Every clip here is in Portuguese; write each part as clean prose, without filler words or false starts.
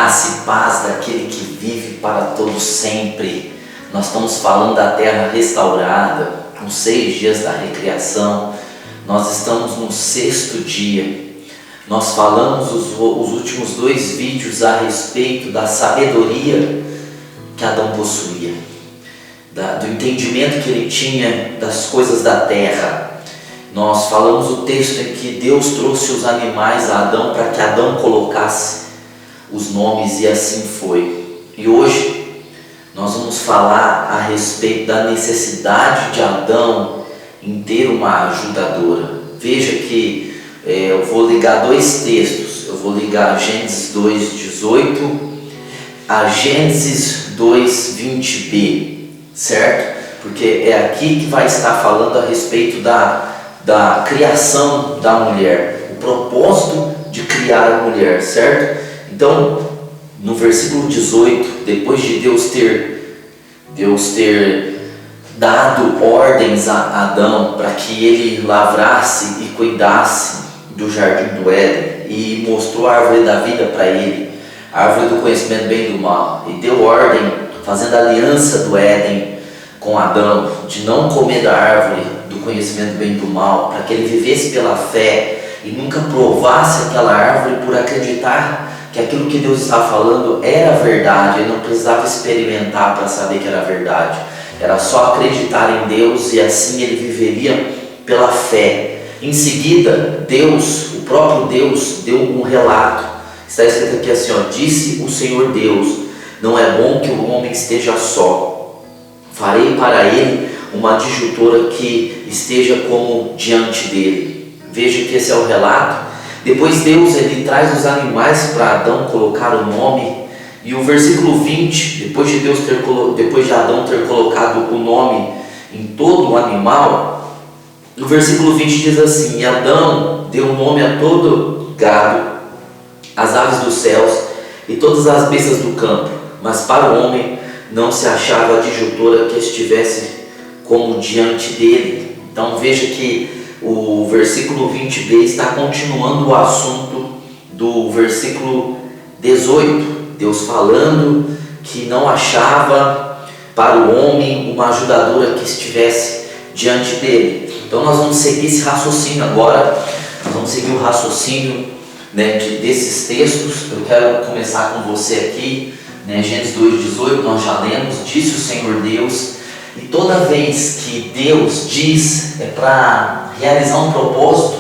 Graça e paz daquele que vive para todo sempre. Nós estamos falando da terra restaurada, com 6 dias da recriação. Nós estamos no 6º dia. Nós falamos os últimos 2 vídeos a respeito da sabedoria que Adão possuía, do entendimento que ele tinha das coisas da terra. Nós falamos o texto em que Deus trouxe os animais a Adão para que Adão colocasse os nomes, e assim foi. E hoje nós vamos falar a respeito da necessidade de Adão em ter uma ajudadora. Veja que eu vou ligar 2 textos. Eu vou ligar Gênesis 2:18 a Gênesis 2:20b, certo? Porque é aqui que vai estar falando a respeito da criação da mulher, o propósito de criar a mulher, certo? Então, no versículo 18, depois de Deus ter dado ordens a Adão para que ele lavrasse e cuidasse do jardim do Éden, e mostrou a árvore da vida para ele, a árvore do conhecimento do bem e do mal, e deu ordem, fazendo aliança do Éden com Adão, de não comer da árvore do conhecimento do bem e do mal, para que ele vivesse pela fé e nunca provasse aquela árvore por acreditar que aquilo que Deus estava falando era verdade. Ele não precisava experimentar para saber que era verdade, era só acreditar em Deus, e assim ele viveria pela fé. Em seguida, Deus, o próprio Deus, deu um relato. Está escrito aqui assim, disse o Senhor Deus: não é bom que o homem esteja só, farei para ele uma adjutora que esteja como diante dele. Veja que esse é o relato. Depois Deus ele traz os animais para Adão colocar o nome, e o versículo 20, depois de Adão ter colocado o nome em todo o animal, no versículo 20 diz assim: e Adão deu nome a todo gado, as aves dos céus e todas as bestas do campo, mas para o homem não se achava adjutora que estivesse como diante dele. Então veja que o versículo 20b está continuando o assunto do versículo 18. Deus falando que não achava para o homem uma ajudadora que estivesse diante dele. Então nós vamos seguir esse raciocínio agora. Nós vamos seguir o raciocínio, desses textos. Eu quero começar com você aqui, Gênesis 2:18, nós já lemos. Disse o Senhor Deus. E toda vez que Deus diz, é para realizar um propósito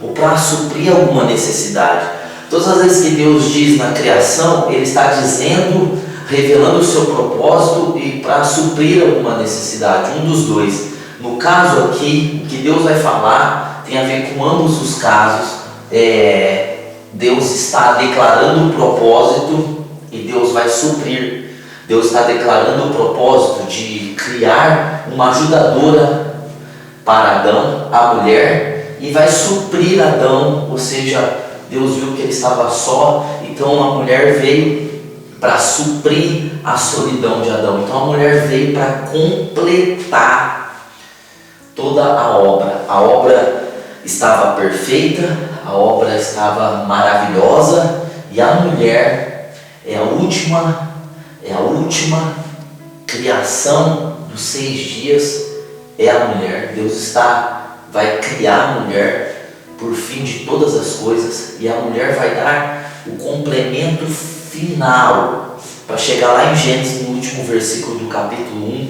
ou para suprir alguma necessidade. Todas as vezes que Deus diz na criação, Ele está dizendo, revelando o seu propósito e para suprir alguma necessidade, um dos dois. No caso aqui, o que Deus vai falar tem a ver com ambos os casos. Deus está declarando o propósito e Deus vai suprir. Deus está declarando o propósito de criar uma ajudadora para Adão, a mulher, e vai suprir Adão, ou seja, Deus viu que ele estava só, então a mulher veio para suprir a solidão de Adão. Então a mulher veio para completar toda a obra. A obra estava perfeita, a obra estava maravilhosa, e a mulher é a última criação dos 6 dias, é a mulher. Deus vai criar a mulher por fim de todas as coisas, e a mulher vai dar o complemento final, para chegar lá em Gênesis, no último versículo do capítulo 1,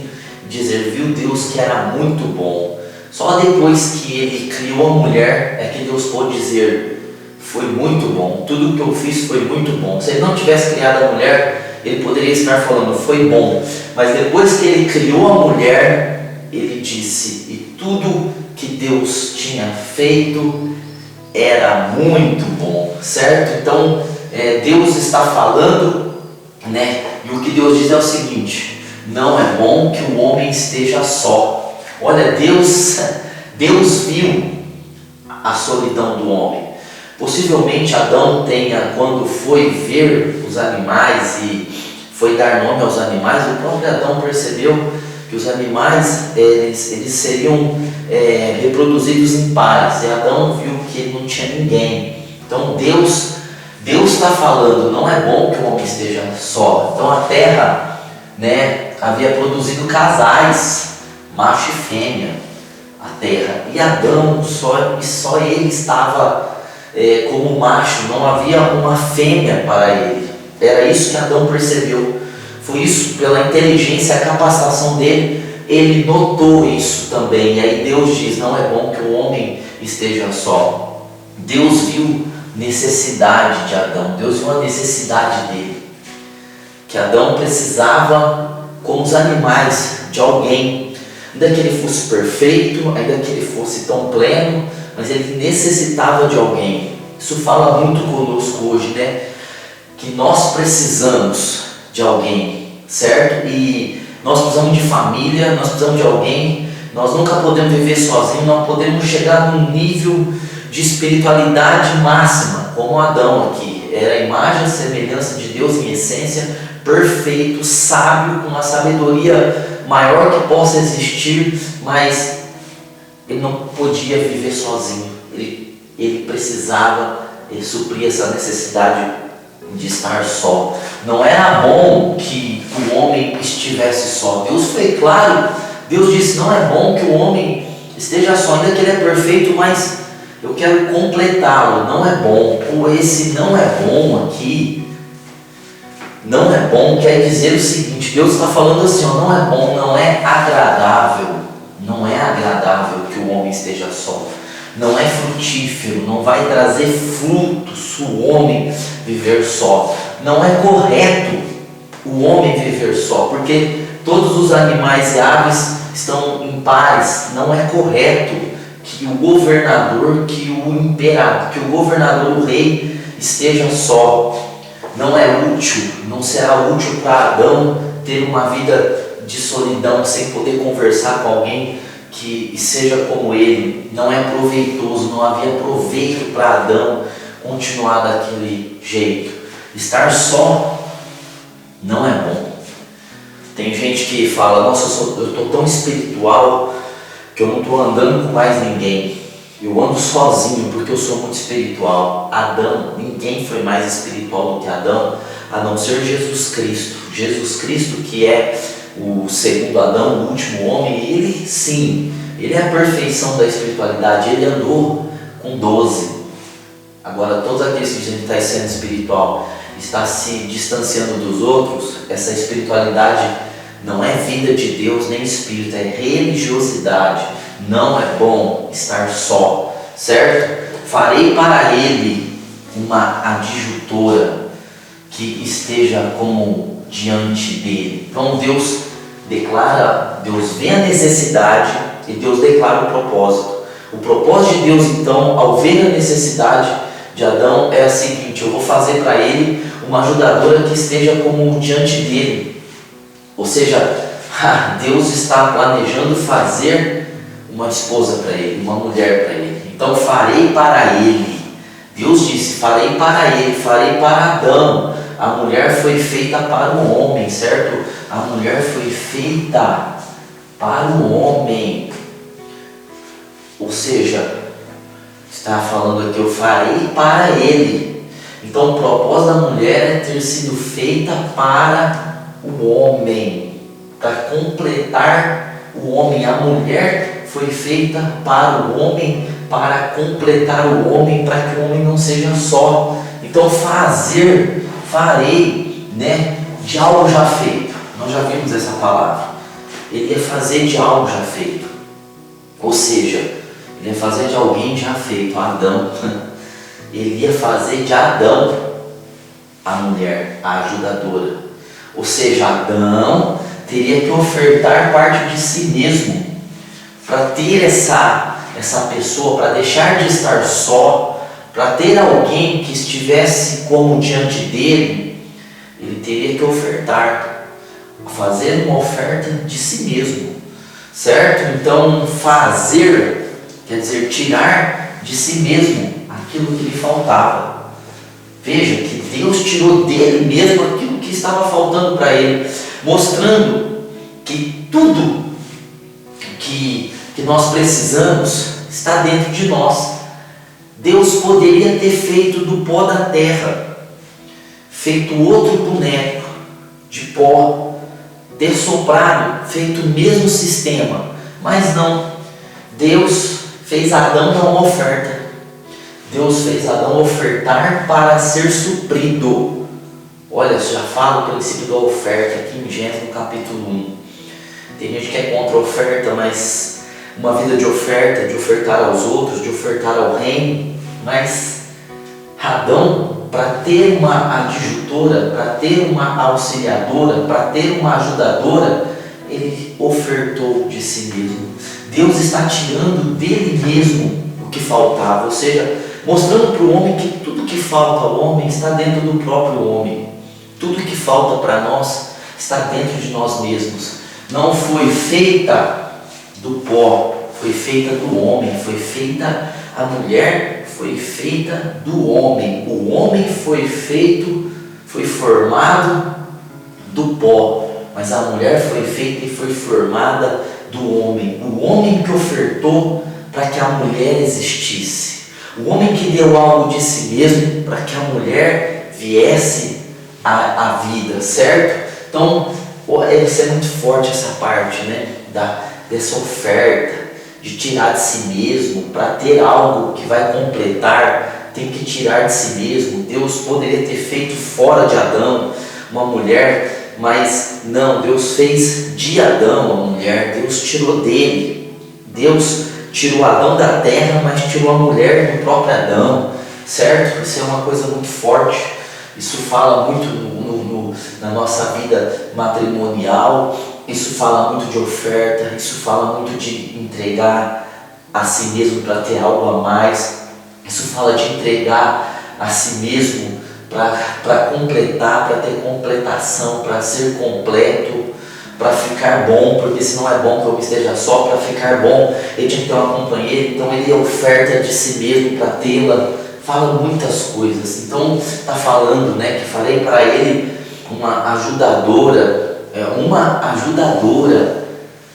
dizer: viu Deus que era muito bom. Só depois que Ele criou a mulher é que Deus pôde dizer: foi muito bom, tudo o que eu fiz foi muito bom. Se Ele não tivesse criado a mulher, Ele poderia estar falando: foi bom. Mas depois que Ele criou a mulher, Ele disse: e tudo que Deus tinha feito era muito bom, certo? Então Deus está falando, e o que Deus diz é o seguinte: não é bom que o homem esteja só. Olha, Deus viu a solidão do homem. Possivelmente Adão tenha, quando foi ver os animais e foi dar nome aos animais, o próprio Adão percebeu que os animais eles seriam reproduzidos em pares, e Adão viu que não tinha ninguém. Então Deus Deus está falando, não é bom que o homem esteja só. Então a terra, né, havia produzido casais, macho e fêmea, a terra. E Adão, só ele estava como macho, não havia uma fêmea para ele. Era isso que Adão percebeu. Foi isso, pela inteligência, a capacitação dele, ele notou isso também. E aí Deus diz, não é bom que o homem esteja só. Deus viu necessidade de Adão, Deus viu a necessidade dele, que Adão precisava, como os animais, de alguém, ainda que ele fosse perfeito, ainda que ele fosse tão pleno, mas ele necessitava de alguém. Isso fala muito conosco hoje, né? Que nós precisamos de alguém, certo? E nós precisamos de família, nós precisamos de alguém, nós nunca podemos viver sozinhos, nós podemos chegar num nível de espiritualidade máxima, como Adão aqui, era a imagem e semelhança de Deus em essência, perfeito, sábio, com uma sabedoria maior que possa existir, mas ele não podia viver sozinho, ele precisava suprir essa necessidade de estar só. Não era bom que o homem estivesse só. Deus foi claro, Deus disse, não é bom que o homem esteja só, ainda que ele é perfeito, mas eu quero completá-lo, não é bom. Ou esse não é bom aqui, não é bom, quer dizer o seguinte, Deus está falando assim, ó, não é bom, não é agradável que o homem esteja só. Não é frutífero, não vai trazer frutos o homem viver só. Não é correto o homem viver só, porque todos os animais e aves estão em pares. Não é correto que o governador, que o imperador, que o governador, o rei, esteja só. Não é útil, não será útil para Adão ter uma vida de solidão, sem poder conversar com alguém que seja como ele. Não é proveitoso, não havia proveito para Adão continuar daquele jeito. Estar só não é bom. Tem gente que fala, nossa, eu estou tão espiritual que eu não estou andando com mais ninguém. Eu ando sozinho porque eu sou muito espiritual. Adão, ninguém foi mais espiritual do que Adão, a não ser Jesus Cristo. Jesus Cristo, que é o segundo Adão, o último homem, ele sim, ele é a perfeição da espiritualidade. Ele andou com 12. Agora, todos aqueles que dizem que está sendo espiritual, está se distanciando dos outros, essa espiritualidade não é vida de Deus nem espírito, é religiosidade. Não é bom estar só, certo? Farei para ele uma adjutora que esteja como diante dele. Então Deus declara, Deus vê a necessidade e Deus declara o propósito. O propósito de Deus, então, ao ver a necessidade de Adão, é a seguinte: eu vou fazer para ele uma ajudadora que esteja como diante dele. Ou seja, Deus está planejando fazer uma esposa para ele, uma mulher para ele. Então farei para ele. Deus disse, farei para ele, farei para Adão. A mulher foi feita para o homem, certo? A mulher foi feita para o homem. Ou seja, está falando aqui, eu farei para ele. Então o propósito da mulher é ter sido feita para o homem, para completar o homem. A mulher foi feita para o homem, para completar o homem, para que o homem não seja só. Então farei, né, de algo já feito. Nós já vimos essa palavra. Ele ia fazer de algo já feito. Ou seja, ele ia fazer de alguém já feito, Adão. Ele ia fazer de Adão a mulher, a ajudadora. Ou seja, Adão teria que ofertar parte de si mesmo para ter essa pessoa, para deixar de estar só, para ter alguém que estivesse como diante dele. Ele teria que ofertar, fazer uma oferta de si mesmo, certo? Então fazer quer dizer tirar de si mesmo aquilo que lhe faltava. Veja que Deus tirou dele mesmo aquilo que estava faltando para ele, mostrando que tudo que nós precisamos está dentro de nós. Deus poderia ter feito do pó da terra feito outro boneco de pó, ter soprado, feito o mesmo sistema. Mas não, Deus fez Adão dar uma oferta. Deus fez Adão ofertar para ser suprido. Olha, já fala o princípio da oferta aqui em Gênesis no capítulo 1. Tem gente que é contra a oferta, mas uma vida de oferta, de ofertar aos outros, de ofertar ao reino. Mas Adão, para ter uma adjutora, para ter uma auxiliadora, para ter uma ajudadora, ele ofertou de si mesmo. Deus está tirando dele mesmo o que faltava, ou seja, mostrando para o homem que tudo que falta ao homem está dentro do próprio homem. Tudo que falta para nós está dentro de nós mesmos. Não foi feita do pó, foi feita do homem, foi feita a mulher, foi feita do homem. O homem foi feito, foi formado do pó, mas a mulher foi feita e foi formada do homem. O homem que ofertou para que a mulher existisse. O homem que deu algo de si mesmo para que a mulher viesse à vida, certo? Então, isso é muito forte essa parte, né? Dessa oferta, de tirar de si mesmo para ter algo que vai completar, tem que tirar de si mesmo. Deus poderia ter feito fora de Adão uma mulher, mas não, Deus fez de Adão a mulher, Deus tirou dele. Deus tirou Adão da terra, mas tirou a mulher do próprio Adão, certo? Isso é uma coisa muito forte, isso fala muito na nossa vida matrimonial, isso fala muito de oferta, isso fala muito de entregar a si mesmo para ter algo a mais, isso fala de entregar a si mesmo para completar, para ter completação, para ser completo, para ficar bom, porque se não é bom que eu esteja só, para ficar bom ele tinha que ter uma companheira, então ele oferta de si mesmo para tê-la, fala muitas coisas. Então está falando, né, que farei para ele uma ajudadora,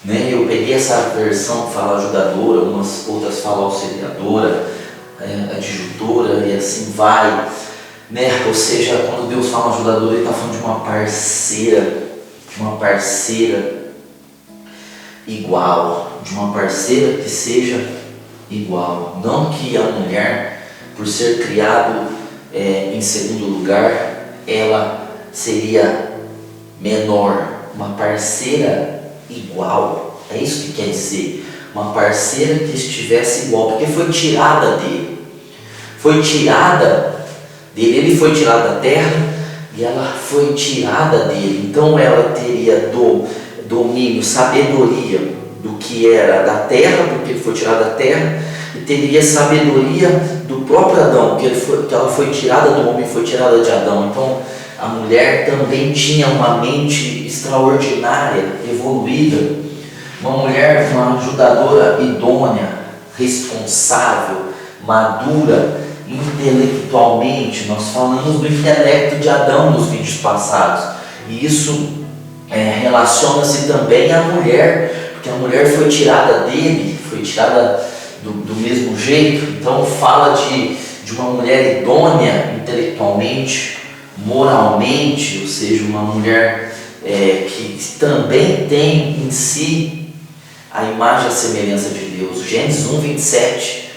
né? Eu peguei essa versão que fala ajudadora, umas outras falam auxiliadora, adjutora e assim vai, né? Ou seja, quando Deus fala ajudadora, ele está falando de uma parceira igual, de uma parceira que seja igual, não que a mulher, por ser criado em segundo lugar, ela seria menor, uma parceira igual, é isso que quer dizer, uma parceira que estivesse igual, porque foi tirada dele, ele foi tirado da terra e ela foi tirada dele, então ela teria domínio, sabedoria do que era da terra, porque ele foi tirado da terra, e teria sabedoria do próprio Adão, que ela foi tirada do homem, foi tirada de Adão. Então a mulher também tinha uma mente extraordinária, evoluída, uma mulher, uma ajudadora idônea, responsável, madura intelectualmente. Nós falamos do intelecto de Adão nos vídeos passados, e isso relaciona-se também à mulher, porque a mulher foi tirada dele, foi tirada do mesmo jeito. Então fala de uma mulher idônea intelectualmente, moralmente, ou seja, uma mulher que também tem em si a imagem e a semelhança de Deus. Gênesis 1:27,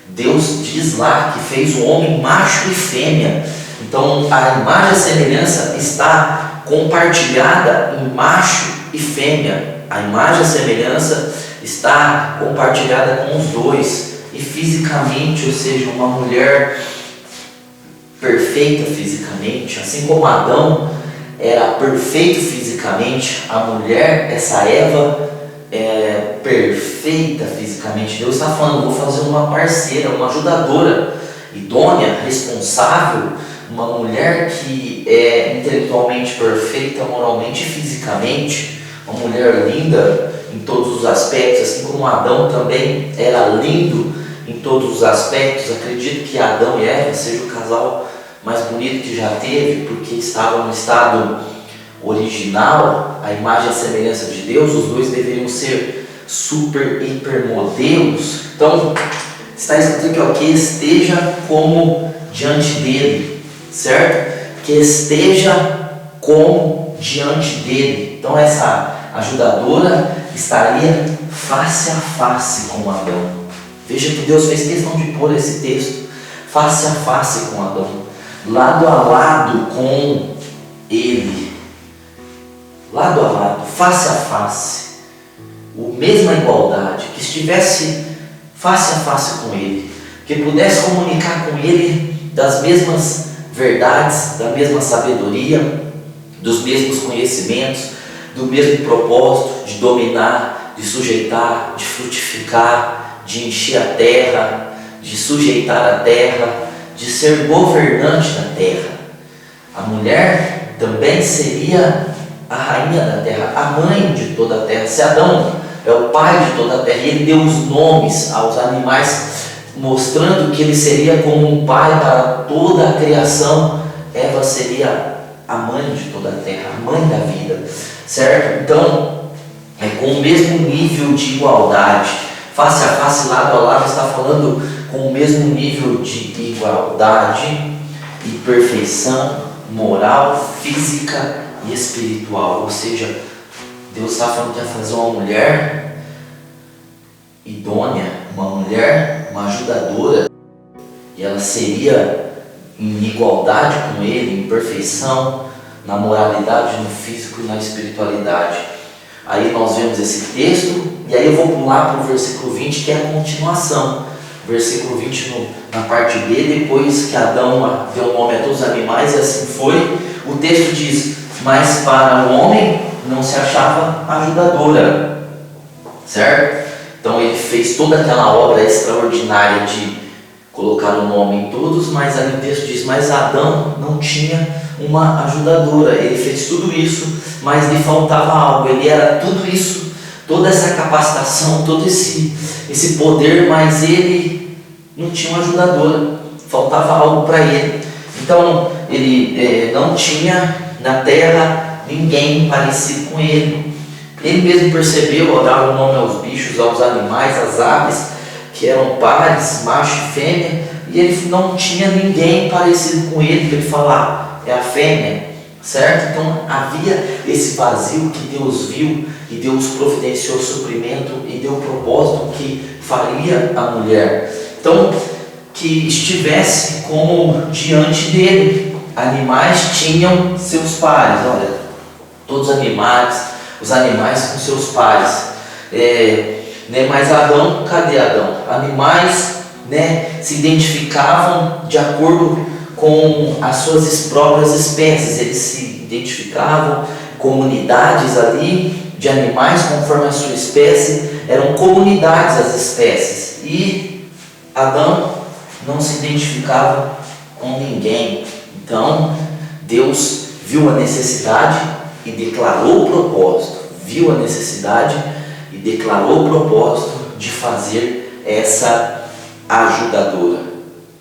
Deus diz lá que fez o homem macho e fêmea. Então a imagem e a semelhança está compartilhada em macho e fêmea. A imagem e a semelhança está compartilhada com os dois. E fisicamente, ou seja, uma mulher perfeita fisicamente, assim como Adão era perfeito fisicamente, a mulher, essa Eva, é perfeita fisicamente. Deus está falando, vou fazer uma parceira, uma ajudadora, idônea, responsável, uma mulher que é intelectualmente perfeita, moralmente e fisicamente, uma mulher linda em todos os aspectos, assim como Adão também era lindo em todos os aspectos. Acredito que Adão e Eva seja o casal mais bonito que já teve, porque estavam no estado original, a imagem e a semelhança de Deus. Os dois deveriam ser super, hiper modelos. Então, está escrito aqui, ó, que esteja como diante dele, certo? que esteja como diante dele. Então essa ajudadora estaria face a face com Adão. Veja que Deus fez questão de pôr esse texto, face a face com Adão, lado a lado com ele, lado a lado, face a face, a mesma igualdade, que estivesse face a face com ele, que pudesse comunicar com ele das mesmas verdades, da mesma sabedoria, dos mesmos conhecimentos, do mesmo propósito de dominar, de sujeitar, de frutificar, de encher a terra, de sujeitar a terra, de ser governante da terra. A mulher também seria a rainha da terra, a mãe de toda a terra. Se Adão é o pai de toda a terra, e ele deu os nomes aos animais, mostrando que ele seria como um pai para toda a criação, Eva seria a mãe de toda a terra, a mãe da vida, certo? Então, é com o mesmo nível de igualdade, face a face, lado a lado, está falando com o mesmo nível de igualdade e perfeição moral, física e espiritual. Ou seja, Deus está falando que ia fazer uma mulher idônea, uma mulher, uma ajudadora, e ela seria em igualdade com ele, em perfeição, na moralidade, no físico e na espiritualidade. Aí nós vemos esse texto, e aí eu vou pular para o versículo 20, que é a continuação. Versículo 20 na parte B, depois que Adão deu nome a todos os animais, e assim foi, o texto diz: mas para o homem não se achava ajudadora, certo? Então ele fez toda aquela obra extraordinária de colocar o nome em todos, mas aí o texto diz: mas Adão não tinha uma ajudadora. Ele fez tudo isso, mas lhe faltava algo. Ele era tudo isso, toda essa capacitação, todo esse poder, mas ele não tinha uma ajudadora, faltava algo para ele. Então ele não tinha na terra ninguém parecido com ele. Ele mesmo percebeu, ao dar o nome aos bichos, aos animais, às aves, que eram pares, macho e fêmea, e ele não tinha ninguém parecido com ele, para ele falar, é a fêmea, certo? Então havia esse vazio que Deus viu, e Deus providenciou suprimento e deu propósito que faria a mulher. Então, que estivesse como diante dele. Animais tinham seus pares, olha, todos os animais com seus pares. Mas Adão, cadê Adão? Animais, se identificavam de acordo com as suas próprias espécies. Eles se identificavam, comunidades ali de animais conforme a sua espécie, eram comunidades as espécies. E Adão não se identificava com ninguém. Então Deus viu a necessidade e declarou o propósito, viu a necessidade e declarou o propósito de fazer essa ajudadora.